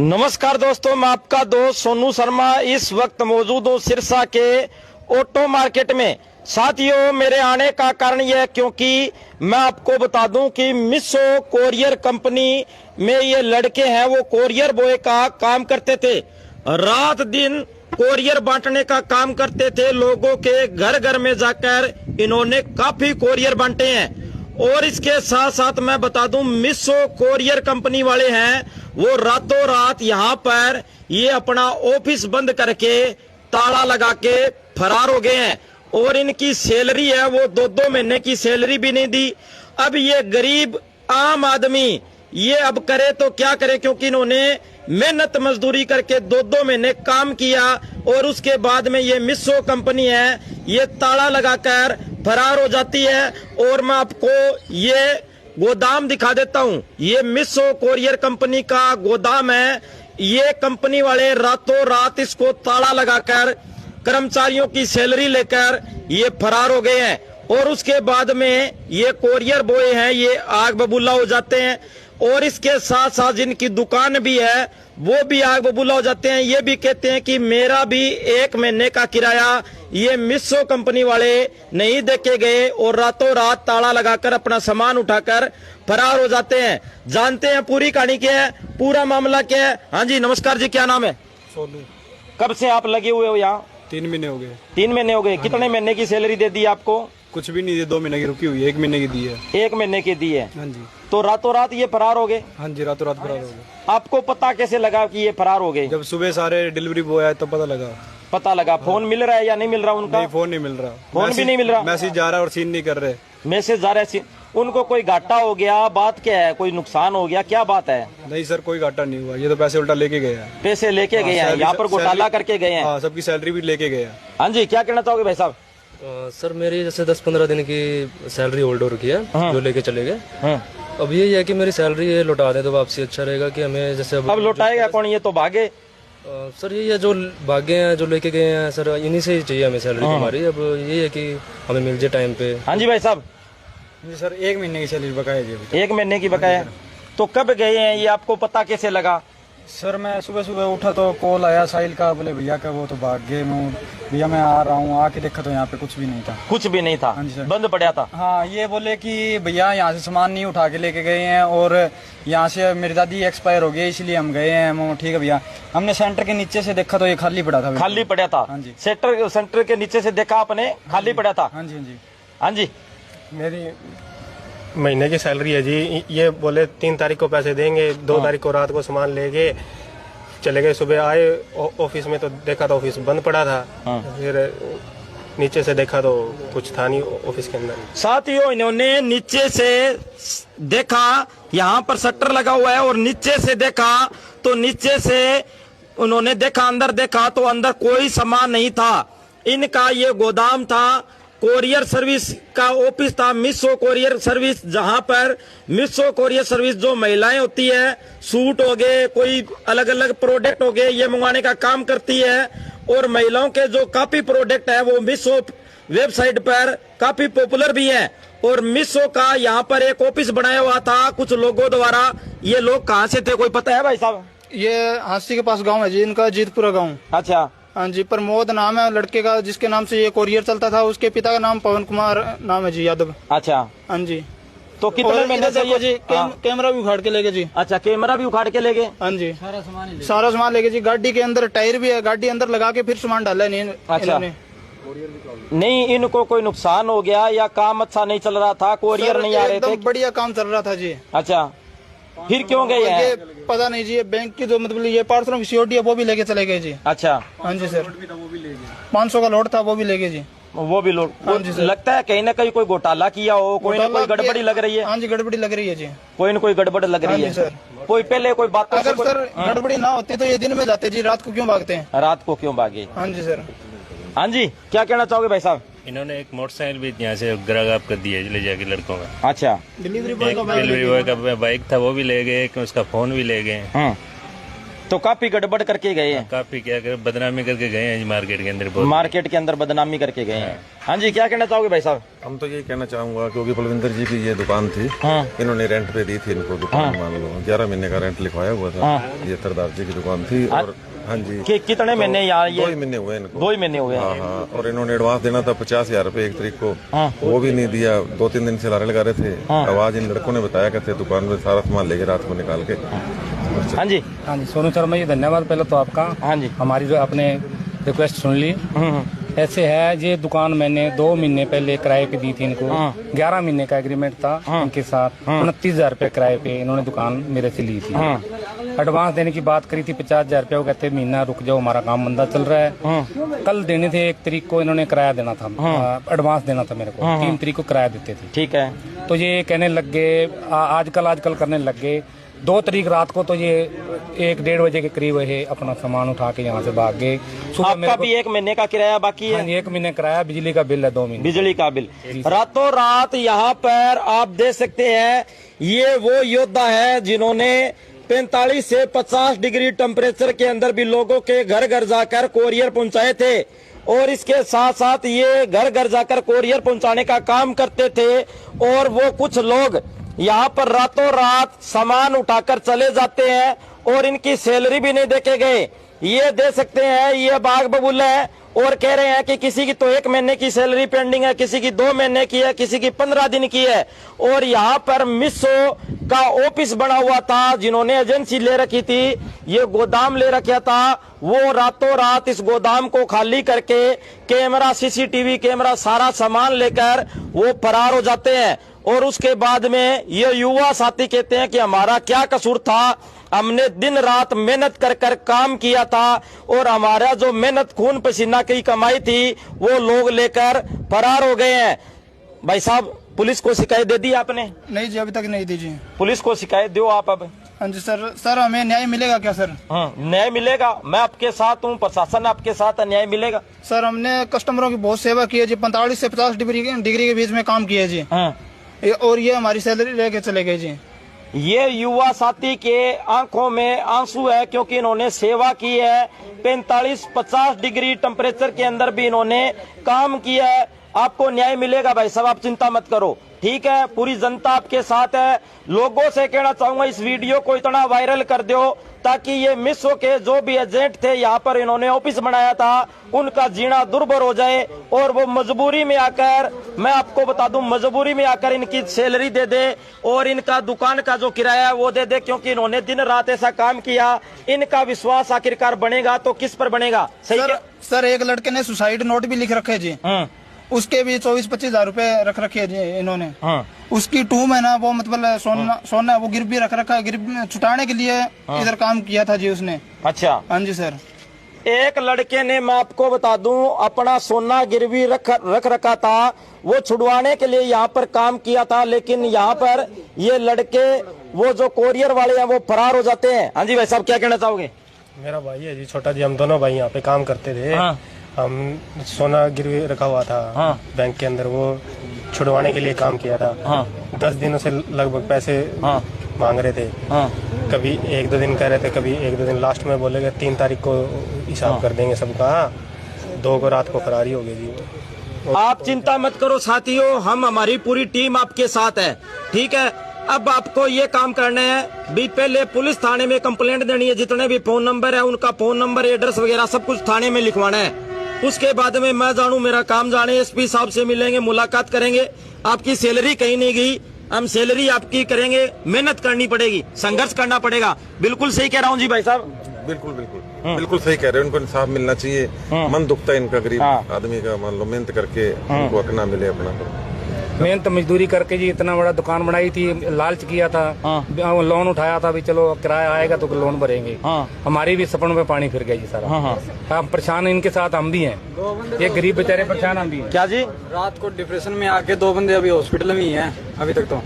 नमस्कार दोस्तों, मैं आपका दोस्त सोनू शर्मा इस वक्त मौजूद हूँ सिरसा के ऑटो मार्केट में। साथियों, मेरे आने का कारण यह क्योंकि मैं आपको बता दूं कि मिसो कोरियर कंपनी में ये लड़के हैं, वो कोरियर बॉय का काम करते थे। रात दिन कोरियर बांटने का काम करते थे। लोगों के घर घर में जाकर इन्होंने काफी कोरियर बांटे हैं। और इसके साथ साथ मैं बता दूं, मिसो कोरियर कंपनी वाले हैं, वो रातों रात यहाँ पर ये अपना ऑफिस बंद करके ताला लगा के फरार हो गए हैं। और इनकी सैलरी है वो 2-2 महीने की सैलरी भी नहीं दी। अब ये गरीब आम आदमी ये अब करे तो क्या करे, क्योंकि इन्होंने मेहनत मजदूरी करके 2-2 महीने काम किया और उसके बाद में ये मिसो कंपनी है, ये ताला लगाकर फरार हो जाती है। और मैं आपको ये गोदाम दिखा देता हूं। ये मिसो कोरियर कंपनी का गोदाम है। ये कंपनी वाले रातों रात इसको ताला लगाकर कर्मचारियों की सैलरी लेकर ये फरार हो गए हैं। और उसके बाद में ये कोरियर बॉय हैं, ये आग बबूला हो जाते हैं। और इसके साथ साथ जिनकी दुकान भी है वो भी आग बबूला हो जाते हैं। ये भी कहते हैं कि मेरा भी 1 महीने का किराया ये मिसो कंपनी वाले नहीं देके गए और रातों रात ताला लगाकर अपना सामान उठाकर फरार हो जाते हैं। जानते हैं पूरी कहानी क्या है, पूरा मामला क्या है। हाँ जी, नमस्कार जी, क्या नाम है? सोनू। कब से आप लगे हुए हो यहाँ? 3 महीने हो गए। 3 महीने हो गए। कितने महीने की सैलरी दे दी आपको? कुछ भी नहीं दी, 2 महीने की रुकी हुई है, 1 महीने की दी है। 1 महीने की दी है। हाँ जी। तो रातों रात ये फरार हो गए? हाँ जी, रातों रात फरार हो गए। आपको पता कैसे लगा कि ये फरार हो गए? जब सुबह सारे डिलीवरी बॉय आए तो पता लगा। पता लगा। फोन मिल रहा है या नहीं मिल रहा उनका? नहीं, फोन नहीं मिल रहा। फोन भी नहीं मिल रहा। मैसेज जा रहा है और सीन नहीं कर रहे। मैसेज जा रहा है। उनको कोई घाटा हो गया? बात क्या है, कोई नुकसान हो गया, क्या बात है? नहीं सर, कोई घाटा नहीं हुआ। ये तो पैसे उल्टा लेके गए हैं। पैसे लेके गए हैं, यहाँ पर घोटाला करके गए हैं। सबकी सैलरी भी लेके गए हैं। हाँ जी, क्या कहना चाहोगे भाई साहब? सर मेरी जैसे 10-15 दिन की सैलरी होल्ड हो रखी है, जो लेके चले गए। अब ये है कि मेरी सैलरी ये लौटा दे तो वापसी अच्छा रहेगा कि हमें जैसे अब लौटाएगा कौन? ये तो भागे। सर ये जो भागे हैं, जो लेके गए हैं सर, इन्हीं से ही चाहिए हमें सैलरी हमारी। अब ये है कि हमें मिल जाए टाइम पे। हाँ जी भाई साहब। जी सर, 1 महीने की सैलरी बकाया जी। 1 महीने की बकाया। तो कब गए हैं ये, आपको पता कैसे लगा? सर मैं सुबह सुबह उठा तो कॉल आया साहिल का, बोले भैया का वो तो भाग गए। भैया मैं आ रहा हूँ, आके देखा तो यहाँ पे कुछ भी नहीं था। कुछ भी नहीं था? हाँ जी सर। बंद पड़ा था? हाँ, ये बोले कि भैया यहाँ से सामान नहीं उठा के लेके गए हैं और यहाँ से मेरी दादी एक्सपायर हो गई इसलिए हम गए हैं। ठीक है भैया। हमने सेंटर के नीचे से देखा तो ये खाली पड़ा था। खाली पड़ा था? हाँ जी। सेंटर के नीचे से देखा आपने, खाली पड़ा था? हाँ जी। हाँ जी। हाँ जी। मेरी महीने की सैलरी है जी। ये बोले 3 तारीख को पैसे देंगे, 2 तारीख को रात को सामान लेके चले गए। सुबह आए ऑफिस में तो देखा तो ऑफिस बंद पड़ा था। फिर नीचे से देखा तो कुछ था नहीं ऑफिस के अंदर। साथियों, इन्होंने नीचे से देखा, यहाँ पर शटर लगा हुआ है, और नीचे से देखा तो नीचे से उन्होंने देखा, अंदर देखा तो अंदर कोई सामान नहीं था। इनका ये गोदाम था, कोरियर सर्विस का ऑफिस था, मिसो कोरियर सर्विस, जहां पर मिसो कोरियर सर्विस जो महिलाएं होती है, सूट हो गए, कोई अलग अलग प्रोडक्ट हो गए, ये मंगवाने का काम करती है। और महिलाओं के जो काफी प्रोडक्ट है वो मिसो वेबसाइट पर काफी पॉपुलर भी है। और मिसो का यहाँ पर एक ऑफिस बनाया हुआ था कुछ लोगों द्वारा। ये लोग कहाँ से थे, कोई पता है भाई साहब? ये हांसी के पास गांव है जी इनका, जीतपुरा गांव। अच्छा। हाँ जी। प्रमोद नाम है लड़के का जिसके नाम से ये कोरियर चलता था। उसके पिता का नाम पवन कुमार नाम है जी, यादव। अच्छा। हाँ जी। तो कितने महीने से जी कैमरा भी उखाड़ के ले गए जी। अच्छा, कैमरा भी उखाड़ के ले गए? हाँ जी। सारा सामान ले गए जी। गाड़ी के अंदर टायर भी है, गाड़ी अंदर लगा के फिर सामान डाला नहीं। अच्छा। नहीं, इनको कोई नुकसान हो गया या काम अच्छा नहीं चल रहा था, कोरियर नहीं आ रहे थे? बढ़िया काम चल रहा था जी। अच्छा, फिर क्यों गए हैं? ये पता नहीं जी। ये बैंक की जो मतलब ये पार्सलों की सीओडी है वो भी लेके चले गए जी। अच्छा। हाँ जी सर। 500 का लोड था वो भी ले गए जी। वो भी लोग। हाँ जी सर। लगता है कहीं ना कहीं कोई घोटाला किया हो, कोई ना कोई गड़बड़ी लग रही है। हाँ जी, गड़बड़ी लग रही है जी। कोई ना कोई गड़बड़ लग रही है सर। कोई पहले कोई बात। अगर सर गड़बड़ी ना होती तो ये दिन में जाते जी, रात को क्यों भागते हैं? रात को क्यों भागे? हाँ जी सर। हाँ जी, क्या कहना चाहोगे भाई साहब? इन्होंने एक मोटरसाइकिल भी यहाँ से ग्राहक कर दिया ले जाके लड़कों का। अच्छा। डिलीवरी बॉय का डिलीवरी बॉय का बाइक था वो भी ले गए, उसका फोन भी ले गए। तो काफी गड़बड़ करके गए हैं, काफी क्या कर बदनामी करके गए हैं जी मार्केट के अंदर बहुत। मार्केट के अंदर बदनामी करके गए हैं। हाँ जी, क्या कहना चाहोगे भाई साहब? हम तो यही कहना चाहूंगा, क्योंकि बलविंदर जी की ये दुकान थी, हाँ। इन्होंने रेंट पे दी थी इनको दुकान, मान लो 11 महीने का रेंट लिखवाया हुआ था। ये सरदार जी की दुकान थी। और हाँ जी, कितने महीने यार? ये 2 महीने हुए इनको। 2 महीने हुए। हाँ हाँ। और इन्होंने एडवांस देना था 50,000 रुपए 1 तारीख को, वो भी नहीं दिया। 2-3 दिन से लारे लगा रहे थे। आवाज इन लड़कों ने बताया करते दुकान में सारा सामान लेके रात को निकाल के। हाँ जी, हाँ जी, सोनू शर्मा जी, धन्यवाद पहले तो आपका। हाँ जी, हमारी जो आपने रिक्वेस्ट सुन ली। ऐसे है, ये दुकान मैंने 2 महीने पहले किराए पे दी थी इनको। 11 महीने का एग्रीमेंट था इनके साथ। 29,000 रुपए किराए पे इन्होंने दुकान मेरे से ली थी। एडवांस देने की बात करी थी 50,000 रुपए। वो कहते महीना रुक जाओ, हमारा काम मंदा चल रहा है। कल देने थे 1 तारीख को, इन्होंने किराया देना था, एडवांस देना था मेरे को। 3 तारीख को किराया देते थे। ठीक है। तो ये कहने लग गए, आजकल करने लग गए। 2 तारीख रात को तो ये 1-1:30 बजे के करीब है अपना सामान उठा के यहाँ से भाग गए। आपका भी 1 महीने का किराया बाकी है? हाँ, 1 महीने किराया, बिजली का बिल है 2 महीने बिजली का बिल। रातों रात यहाँ पर आप देख सकते हैं, ये वो योद्धा है जिन्होंने 45 से 50 डिग्री टेम्परेचर के अंदर भी लोगों के घर घर जाकर कोरियर पहुंचाए थे। और इसके साथ साथ ये घर घर जाकर कोरियर पहुंचाने का काम करते थे। और वो कुछ लोग यहाँ पर रातों रात सामान उठाकर चले जाते हैं और इनकी सैलरी भी नहीं देके गए। ये दे सकते हैं, ये बाग बबूल है। और कह रहे हैं कि किसी की तो 1 महीने की सैलरी पेंडिंग है, किसी की 2 महीने की है, किसी की 15 दिन की है। और यहाँ पर मिसो का ऑफिस बना हुआ था, जिन्होंने एजेंसी ले रखी थी, ये गोदाम ले रखा था। वो रातों रात इस गोदाम को खाली करके कैमरा, सीसीटीवी कैमरा, सारा सामान लेकर वो फरार हो जाते हैं। और उसके बाद में ये युवा साथी कहते हैं कि हमारा क्या कसूर था, हमने दिन रात मेहनत कर कर काम किया था और हमारा जो मेहनत खून पसीना की कमाई थी वो लोग लेकर फरार हो गए हैं। भाई साहब, पुलिस को शिकायत दे दी आपने? नहीं जी, अभी तक नहीं दी जी। पुलिस को शिकायत दो आप अब। हाँ जी सर, हमें न्याय मिलेगा क्या सर? न्याय मिलेगा, मैं आपके साथ हूँ, प्रशासन आपके साथ है, न्याय मिलेगा। सर, हमने कस्टमरों की बहुत सेवा की है जी। 45 से 50 डिग्री के बीच में काम किया जी। और ये हमारी सैलरी लेके चले गए जी। ये युवा साथी के आंखों में आंसू है, क्योंकि इन्होंने सेवा की है। 45-50 डिग्री टेम्परेचर के अंदर भी इन्होंने काम किया है। आपको न्याय मिलेगा भाई साहब, आप चिंता मत करो, ठीक है? पूरी जनता आपके साथ है। लोगों से कहना चाहूंगा, इस वीडियो को इतना वायरल कर दो ताकि ये मिसो के जो भी एजेंट थे, यहाँ पर इन्होंने ऑफिस बनाया था, उनका जीना दुर्भर हो जाए और वो मजबूरी में आकर, मैं आपको बता दूं, मजबूरी में आकर इनकी सैलरी दे दे और इनका दुकान का जो किराया है वो दे दे, क्योंकि इन्होंने दिन रात ऐसा काम किया। इनका विश्वास आखिरकार बनेगा तो किस पर बनेगा? सही सर, एक लड़के ने सुसाइड नोट भी लिख रखे जी। उसके भी 24-25 हजार रुपए रख रखे जी इन्होंने। उसकी टूम है ना, वो मतलब सोना वो गिरवी रख रखा है, गिरवी छुटाने के लिए इधर काम किया था जी उसने। अच्छा। हाँ जी सर। एक लड़के ने, मैं आपको बता दूं, अपना सोना गिरवी रख रखा था, वो छुड़वाने के लिए यहाँ पर काम किया था। लेकिन यहाँ पर ये लड़के, वो जो कोरियर वाले हैं, वो फरार हो जाते हैं। हाँ जी भाई साहब, क्या कहना चाहोगे? मेरा भाई है जी, छोटा जी, हम दोनों भाई यहाँ पे काम करते थे। हम सोना गिरवी रखा हुआ था बैंक के अंदर, वो छुड़वाने के लिए काम किया था। 10 दिनों से लगभग पैसे मांग रहे थे। कभी 1-2 दिन कह रहे थे, कभी 1-2 दिन, लास्ट में बोले 3 तारीख को हिसाब कर देंगे सबका। 2 को रात को फरारी हो गई जी। आप चिंता मत करो साथियों, हम, हमारी पूरी टीम आपके साथ है, ठीक है? अब आपको ये काम करना है भी, पहले पुलिस थाने में कंप्लेंट देनी है। जितने भी फोन नंबर है, उनका फोन नंबर, एड्रेस वगैरह सब कुछ थाने में लिखवाना है। उसके बाद में मैं जानू, मेरा काम जाने, एसपी साहब से मिलेंगे, मुलाकात करेंगे। आपकी सैलरी कहीं नहीं गई, हम सैलरी आपकी करेंगे। मेहनत करनी पड़ेगी, संघर्ष करना पड़ेगा। बिल्कुल सही कह रहा हूँ जी भाई साहब? बिल्कुल बिल्कुल बिल्कुल सही कह रहे हैं। उनको इंसाफ मिलना चाहिए। मन दुखता है इनका, गरीब आदमी का। मान लो मेहनत करके उनको हक ना मिले अपना। मेहनत मजदूरी करके जी इतना बड़ा दुकान बनाई थी, लालच किया था, लोन उठाया था भी चलो किराया आएगा तो लोन भरेंगे। हमारी भी सपनों में पानी फिर गया जी सारा। हम परेशान, इनके साथ हम भी हैं। ये गरीब बेचारे परेशान, हम भी हैं। क्या जी? रात को डिप्रेशन में आके 2 बंदे अभी हॉस्पिटल में ही हैं अभी तक। तो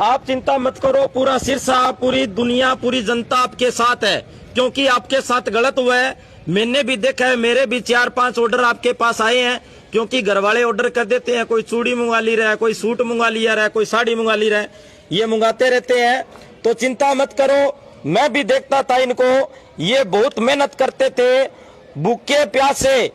आप चिंता मत करो, पूरा सिरसा, पूरी दुनिया, पूरी जनता आपके साथ है, क्योंकि आपके साथ गलत हुआ है। मैंने भी देखा है, मेरे भी 4-5 ऑर्डर आपके पास आए हैं, क्योंकि घर वाले ऑर्डर कर देते हैं। कोई चूड़ी मंगवा ली रहा है, कोई सूट मंगवा लिया रहा है, कोई साड़ी मंगवा ली रहा है, ये मंगाते रहते हैं। तो चिंता मत करो, मैं भी देखता था इनको, ये बहुत मेहनत करते थे, भूखे प्यासे,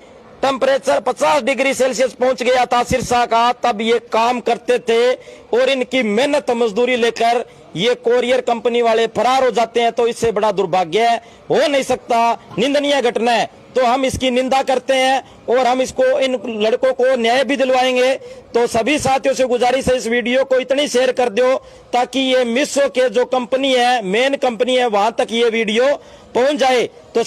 टेम्परेचर 50 डिग्री सेल्सियस पहुंच गया था सिरसा का, तब ये काम करते थे और इनकी मेहनत मजदूरी लेकर ये कोरियर कंपनी वाले फरार हो जाते हैं। तो इससे बड़ा दुर्भाग्य हो नहीं सकता, निंदनीय घटना है। तो हम इसकी निंदा करते हैं और हम इसको, इन लड़कों को न्याय भी दिलवाएंगे। तो सभी साथियों से गुजारिश है, इस वीडियो को इतनी शेयर कर दो ताकि ये मिसो के जो कंपनी है, मेन कंपनी है, वहां तक ये वीडियो पहुंच जाए। तो